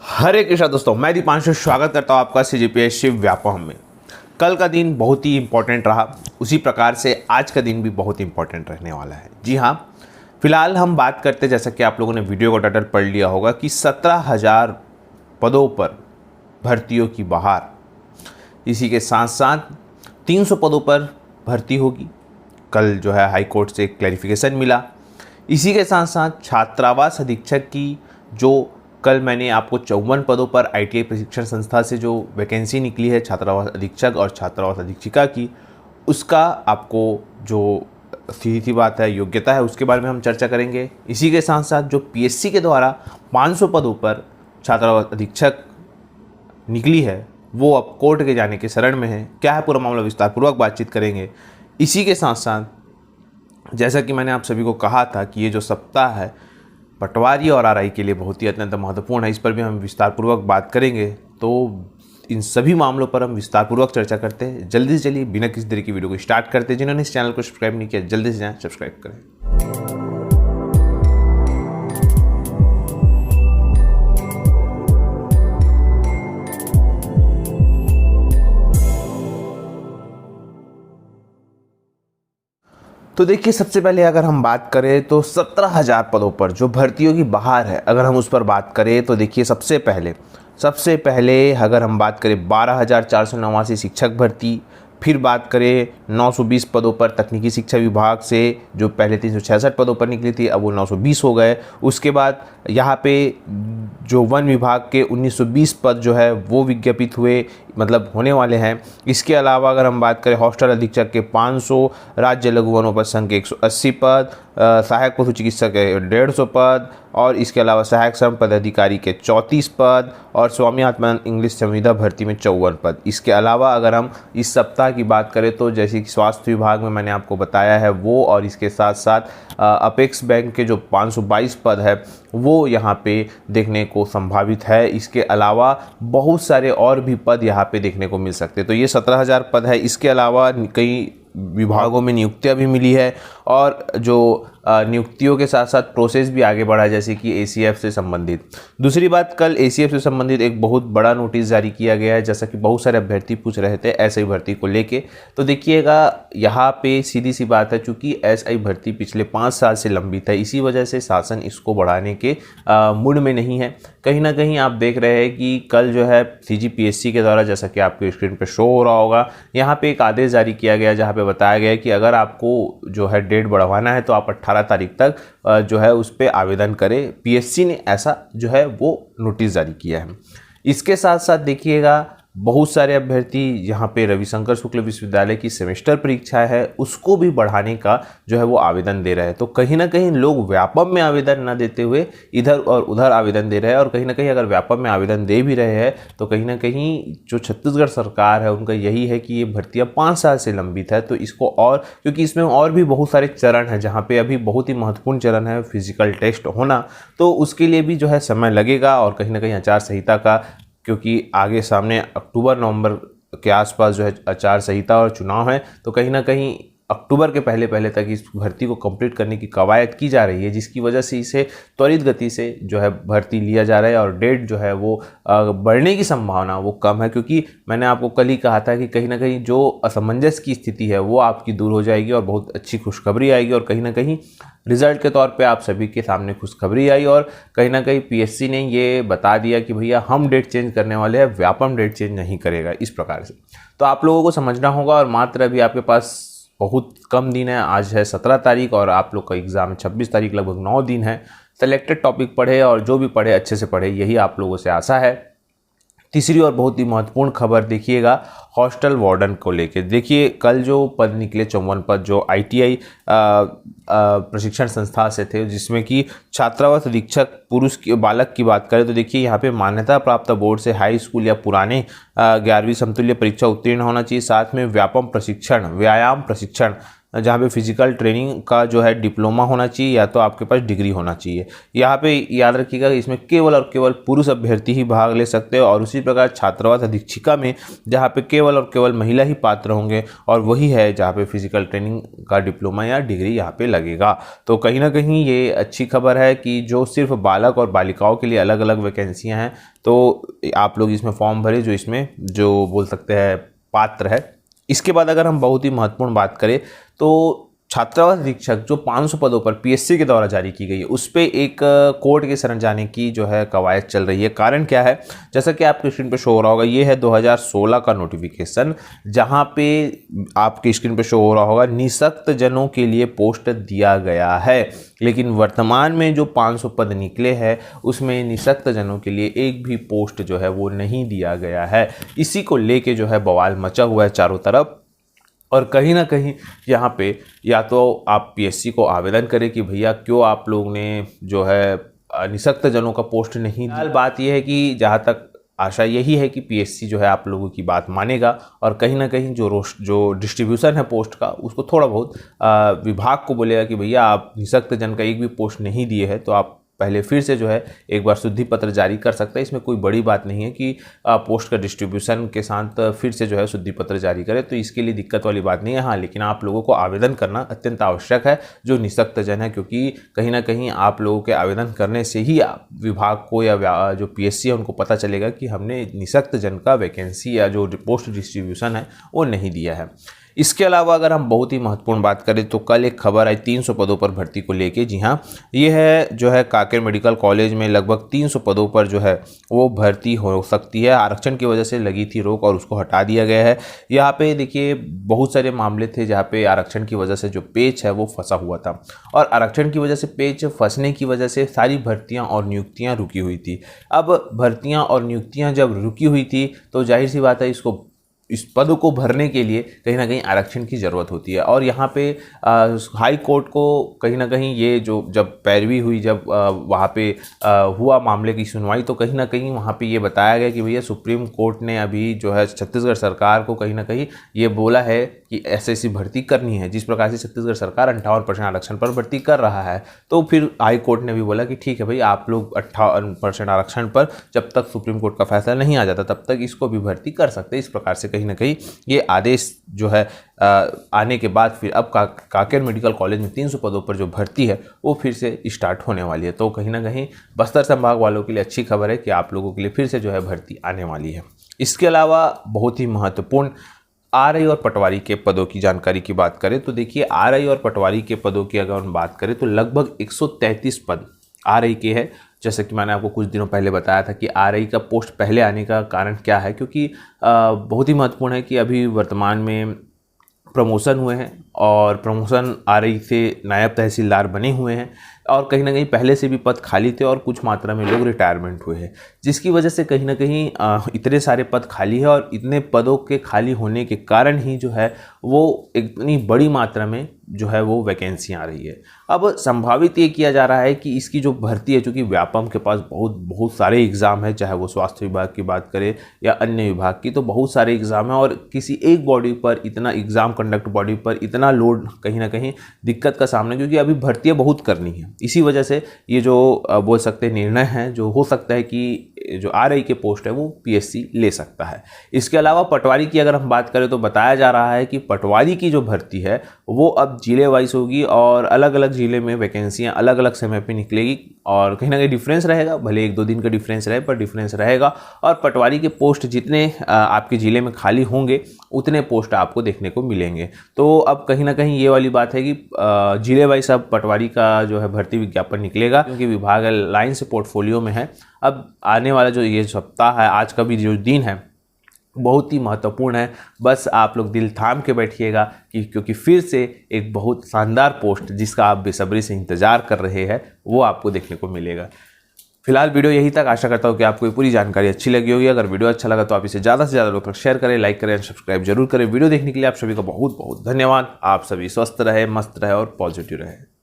हरे कृष्णा दोस्तों, मैं दीपांशु स्वागत करता हूं आपका सीजीपीएससी व्यापम में। कल का दिन बहुत ही इंपॉर्टेंट रहा, उसी प्रकार से आज का दिन भी बहुत इंपॉर्टेंट रहने वाला है। जी हाँ, फिलहाल हम बात करते, जैसा कि आप लोगों ने वीडियो का टाइटल पढ़ लिया होगा, कि 17,000 पदों पर भर्तियों की बहार। इसी के साथ साथ 300 पदों पर भर्ती होगी। कल जो है हाई कोर्ट से क्लैरिफिकेशन मिला। इसी के साथ साथ छात्रावास अधीक्षक की जो कल मैंने आपको 54 पदों पर आईटीआई प्रशिक्षण संस्था से जो वैकेंसी निकली है छात्रावास अधीक्षक और छात्रावास अधीक्षिका की, उसका आपको जो सीधी बात है योग्यता है उसके बारे में हम चर्चा करेंगे। इसी के साथ साथ जो पीएससी के द्वारा 500 पदों पर छात्रावास अधीक्षक निकली है वो अब कोर्ट के जाने के शरण में है। क्या है पूरा मामला, विस्तारपूर्वक बातचीत करेंगे। इसी के साथ साथ जैसा कि मैंने आप सभी को कहा था कि ये जो सप्ताह है पटवारी और आरआई के लिए बहुत ही अत्यंत महत्वपूर्ण है, इस पर भी हम विस्तारपूर्वक बात करेंगे। तो इन सभी मामलों पर हम विस्तारपूर्वक चर्चा करते हैं। जल्दी से चलिए बिना किसी तरह की वीडियो को स्टार्ट करते हैं। जिन्होंने इस चैनल को सब्सक्राइब नहीं किया जल्दी से जाएं सब्सक्राइब करें। तो देखिए, सबसे पहले अगर हम बात करें तो 17,000 पदों पर जो भर्तियों की बहार है, अगर हम उस पर बात करें तो देखिए सबसे पहले अगर हम बात करें 12,489 शिक्षक भर्ती, फिर बात करें 920 पदों पर तकनीकी शिक्षा विभाग से जो पहले 366 पदों पर निकली थी, अब वो 920 हो गए। उसके बाद यहाँ पे जो वन विभाग के 1920 पद जो है वो विज्ञापित हुए, मतलब होने वाले हैं। इसके अलावा अगर हम बात करें हॉस्टल अधीक्षक के 500, राज्य लघु वनोपज संघ के 180 पद, सहायक पशु चिकित्सक के 150 पद, और इसके अलावा सहायक श्रम पदाधिकारी के 34 पद और स्वामी आत्मानंद इंग्लिश संविदा भर्ती में 54 पद। इसके अलावा अगर हम इस सप्ताह की बात करें तो जैसे कि स्वास्थ्य विभाग में मैंने आपको बताया है वो, और इसके साथ साथ अपेक्स बैंक के जो 522 पद है वो यहाँ पे देखने को संभावित है। इसके अलावा बहुत सारे और भी पद यहाँ पे देखने को मिल सकते हैं। तो ये 17,000 पद है। इसके अलावा कई विभागों में नियुक्तियां भी मिली है, और जो नियुक्तियों के साथ साथ प्रोसेस भी आगे बढ़ा है, जैसे कि एसीएफ से संबंधित। दूसरी बात, कल एसीएफ से संबंधित एक बहुत बड़ा नोटिस जारी किया गया है, जैसा कि बहुत सारे अभ्यर्थी पूछ रहे थे एसआई भर्ती को लेके। तो देखिएगा, यहाँ पे सीधी सी बात है, चूंकि एसआई भर्ती पिछले 5 साल से लंबित है, इसी वजह से शासन इसको बढ़ाने के मूड में नहीं है। कहीं ना कहीं आप देख रहे हैं कि कल जो है सीजीपीएससी के द्वारा, जैसा कि आपके स्क्रीन पर शो हो रहा होगा, यहाँ पे एक आदेश जारी किया गया जहाँ पे बताया गया है कि अगर आपको जो है डेट बढ़वाना है तो आप 18 तारीख तक जो है उस पर आवेदन करें। पीएससी ने ऐसा जो है वो नोटिस जारी किया है। इसके साथ साथ देखिएगा, बहुत सारे अभ्यर्थी यहाँ पे रविशंकर शुक्ल विश्वविद्यालय की सेमेस्टर परीक्षा है उसको भी बढ़ाने का जो है वो आवेदन दे रहे हैं। तो कहीं ना कहीं लोग व्यापम में आवेदन न देते हुए इधर और उधर आवेदन दे रहे हैं, और कहीं ना कहीं अगर व्यापम में आवेदन दे भी रहे हैं तो कहीं ना कहीं जो छत्तीसगढ़ सरकार है उनका यही है कि ये भर्तियाँ 5 साल से लंबित है, तो इसको और, क्योंकि इसमें और भी बहुत सारे चरण हैं जहाँ पे अभी बहुत ही महत्वपूर्ण चरण है फिजिकल टेस्ट होना, तो उसके लिए भी जो है समय लगेगा। और कहीं ना कहीं आचार संहिता का, क्योंकि आगे सामने अक्टूबर नवंबर के आसपास जो है आचार संहिता और चुनाव है, तो कहीं ना कहीं अक्टूबर के पहले तक इस भर्ती को कंप्लीट करने की कवायद की जा रही है, जिसकी वजह से इसे त्वरित गति से जो है भर्ती लिया जा रहा है, और डेट जो है वो बढ़ने की संभावना वो कम है। क्योंकि मैंने आपको कल ही कहा था कि कहीं ना कहीं जो असमंजस की स्थिति है वो आपकी दूर हो जाएगी और बहुत अच्छी खुशखबरी आएगी, और कहीं ना कहीं रिजल्ट के तौर पे आप सभी के सामने खुशखबरी आई। और कहीं ना कहीं पीएससी ने ये बता दिया कि भैया हम डेट चेंज करने वाले हैं, व्यापम डेट चेंज नहीं करेगा, इस प्रकार से। तो आप लोगों को समझना होगा, और मात्र अभी आपके पास बहुत कम दिन है। आज है 17 तारीख और आप लोग का एग्ज़ाम 26 तारीख, लगभग 9 दिन है। सेलेक्टेड टॉपिक पढ़े और जो भी पढ़े अच्छे से पढ़े, यही आप लोगों से आशा है। तीसरी और बहुत ही महत्वपूर्ण खबर देखिएगा, हॉस्टल वार्डन को लेके। देखिए, कल जो पद निकले 54 पद जो आईटीआई प्रशिक्षण संस्था से थे, जिसमें कि छात्रावास अधीक्षक पुरुष की बालक की बात करें तो देखिए यहाँ पे मान्यता प्राप्त बोर्ड से हाई स्कूल या पुराने 11वीं समतुल्य परीक्षा उत्तीर्ण होना चाहिए। साथ में व्यायाम प्रशिक्षण जहाँ पे फिजिकल ट्रेनिंग का जो है डिप्लोमा होना चाहिए या तो आपके पास डिग्री होना चाहिए। यहाँ पे याद रखिएगा इसमें केवल और केवल पुरुष अभ्यर्थी ही भाग ले सकते हैं और उसी प्रकार छात्रावास अधीक्षिका में जहाँ पे केवल और केवल महिला ही पात्र होंगे और वही है जहाँ पे फिजिकल ट्रेनिंग का डिप्लोमा या डिग्री यहाँ पे लगेगा। तो कहीं ना कहीं ये अच्छी खबर है कि जो सिर्फ बालक और बालिकाओं के लिए अलग अलग वैकेंसियाँ हैं, तो आप लोग इसमें फॉर्म भरें जो इसमें जो बोल सकते हैं पात्र है। इसके बाद अगर हम बहुत ही महत्वपूर्ण बात करें तो छात्रावास अधीक्षक जो 500 पदों पर पीएससी के द्वारा जारी की गई है उस पर एक कोर्ट के शरण जाने की जो है कवायद चल रही है। कारण क्या है, जैसा कि आपकी स्क्रीन पे शो हो रहा होगा, ये है 2016 का नोटिफिकेशन, जहां पे आपकी स्क्रीन पे शो हो रहा होगा निःशक्त जनों के लिए पोस्ट दिया गया है। लेकिन वर्तमान में जो 500 पद निकले हैं उसमें निःशक्त जनों के लिए एक भी पोस्ट जो है वो नहीं दिया गया है। इसी को लेके जो है बवाल मचा हुआ है चारों तरफ और कहीं ना कहीं यहाँ पे या तो आप पीएससी को आवेदन करें कि भैया क्यों आप लोग ने जो है निःशक्त जनों का पोस्ट नहीं दिया। बात यह है कि जहाँ तक आशा यही है कि पीएससी जो है आप लोगों की बात मानेगा और कहीं ना कहीं जो डिस्ट्रीब्यूशन है पोस्ट का उसको थोड़ा बहुत विभाग को बोलेगा कि भैया आप निःशक्त जन का एक भी पोस्ट नहीं दिए है तो आप पहले फिर से जो है एक बार शुद्धि पत्र जारी कर सकते हैं। इसमें कोई बड़ी बात नहीं है कि पोस्ट का डिस्ट्रीब्यूशन के साथ फिर से जो है शुद्धि पत्र जारी करें, तो इसके लिए दिक्कत वाली बात नहीं है। हाँ, लेकिन आप लोगों को आवेदन करना अत्यंत आवश्यक है जो निःशक्त जन है, क्योंकि कहीं ना कहीं आप लोगों के आवेदन करने से ही विभाग को या जो पीएससी है उनको पता चलेगा कि हमने निःशक्त जन का वैकेंसी या जो पोस्ट डिस्ट्रीब्यूशन है वो नहीं दिया है। इसके अलावा अगर हम बहुत ही महत्वपूर्ण बात करें तो कल एक खबर आई 300 पदों पर भर्ती को लेके। जी हाँ, ये है जो है कांकेर मेडिकल कॉलेज में लगभग 300 पदों पर जो है वो भर्ती हो सकती है। आरक्षण की वजह से लगी थी रोक और उसको हटा दिया गया है। यहाँ पे देखिए बहुत सारे मामले थे जहाँ पे आरक्षण की वजह से जो पेच है वो फंसा हुआ था और आरक्षण की वजह से पेच फंसने की वजह से सारी भर्तियाँ और नियुक्तियाँ रुकी हुई थी। अब भर्तियाँ और नियुक्तियाँ जब रुकी हुई थी तो जाहिर सी बात है इस पद को भरने के लिए कहीं ना कहीं आरक्षण की ज़रूरत होती है। और यहाँ पे हाई कोर्ट को कहीं ना कहीं ये जो जब पैरवी हुई, जब वहाँ पे हुआ मामले की सुनवाई, तो कहीं ना कहीं वहाँ पे ये बताया गया कि भैया सुप्रीम कोर्ट ने अभी जो है छत्तीसगढ़ सरकार को कहीं ना कहीं ये बोला है कि ऐसी भर्ती करनी है। जिस प्रकार से छत्तीसगढ़ सरकार 58% आरक्षण पर भर्ती कर रहा है, तो फिर हाई कोर्ट ने भी बोला कि ठीक है भाई, आप लोग 58% आरक्षण पर जब तक सुप्रीम कोर्ट का फैसला नहीं आ जाता तब तक इसको भी भर्ती कर सकते हैं। इस प्रकार से कहीं ना कहीं ये आदेश जो है आने के बाद फिर अब कांकेर मेडिकल कॉलेज में 300 पदों पर जो भर्ती है वो फिर से स्टार्ट होने वाली है। तो कहीं ना कहीं बस्तर संभाग वालों के लिए अच्छी खबर है कि आप लोगों के लिए फिर से जो है भर्ती आने वाली है। इसके अलावा बहुत ही महत्वपूर्ण आरआई और पटवारी के पदों की जानकारी की बात करें तो देखिए, आरआई और पटवारी के पदों की अगर हम बात करें तो लगभग 133 पद आरआई के है। जैसे कि मैंने आपको कुछ दिनों पहले बताया था कि आरआई का पोस्ट पहले आने का कारण क्या है, क्योंकि बहुत ही महत्वपूर्ण है कि अभी वर्तमान में प्रमोशन हुए हैं और प्रमोशन आरआई से नायब तहसीलदार बने हुए हैं और कहीं ना कहीं पहले से भी पद खाली थे और कुछ मात्रा में लोग रिटायरमेंट हुए हैं, जिसकी वजह से कहीं ना कहीं इतने सारे पद खाली है और इतने पदों के खाली होने के कारण ही जो है वो इतनी बड़ी मात्रा में जो है वो वैकेंसियाँ आ रही है। अब संभावित ये किया जा रहा है कि इसकी जो भर्ती है, चूँकि व्यापम के पास बहुत सारे एग्ज़ाम है, चाहे वो स्वास्थ्य विभाग की बात करें या अन्य विभाग की, तो बहुत सारे एग्ज़ाम है और किसी एक बॉडी पर इतना एग्ज़ाम कंडक्ट बॉडी पर इतना लोड कहीं ना कहीं दिक्कत का सामना, क्योंकि अभी भर्तियाँ बहुत करनी है। इसी वजह से ये जो बोल सकते हैं निर्णय है, जो हो सकता है कि जो आरआई के पोस्ट है वो पीएससी ले सकता है। इसके अलावा पटवारी की अगर हम बात करें तो बताया जा रहा है कि पटवारी की जो भर्ती है वो अब जिले वाइज होगी और अलग अलग जिले में वैकेंसियां अलग अलग समय पे निकलेगी और कहीं ना कहीं डिफरेंस रहेगा, भले 1-2 दिन का डिफरेंस रहे पर डिफरेंस रहेगा। और पटवारी के पोस्ट जितने आपके ज़िले में खाली होंगे उतने पोस्ट आपको देखने को मिलेंगे। तो अब कहीं ना कहीं ये वाली बात है कि जिले वाइज अब पटवारी का जो है भर्ती विज्ञापन निकलेगा, क्योंकि विभाग लाइन से पोर्टफोलियो में है। अब आने वाला जो ये सप्ताह है, आज का भी जो दिन है बहुत ही महत्वपूर्ण है। बस आप लोग दिल थाम के बैठिएगा कि क्योंकि फिर से एक बहुत शानदार पोस्ट जिसका आप बेसब्री से इंतज़ार कर रहे हैं वो आपको देखने को मिलेगा। फिलहाल वीडियो यही तक। आशा करता हूँ कि आपको ये पूरी जानकारी अच्छी लगी होगी। अगर वीडियो अच्छा लगा तो आप इसे ज़्यादा से ज़्यादा लोग तक शेयर करें, लाइक करें, सब्सक्राइब जरूर करें। वीडियो देखने के लिए आप सभी का बहुत बहुत धन्यवाद। आप सभी स्वस्थ रहे, मस्त रहे और पॉजिटिव रहे।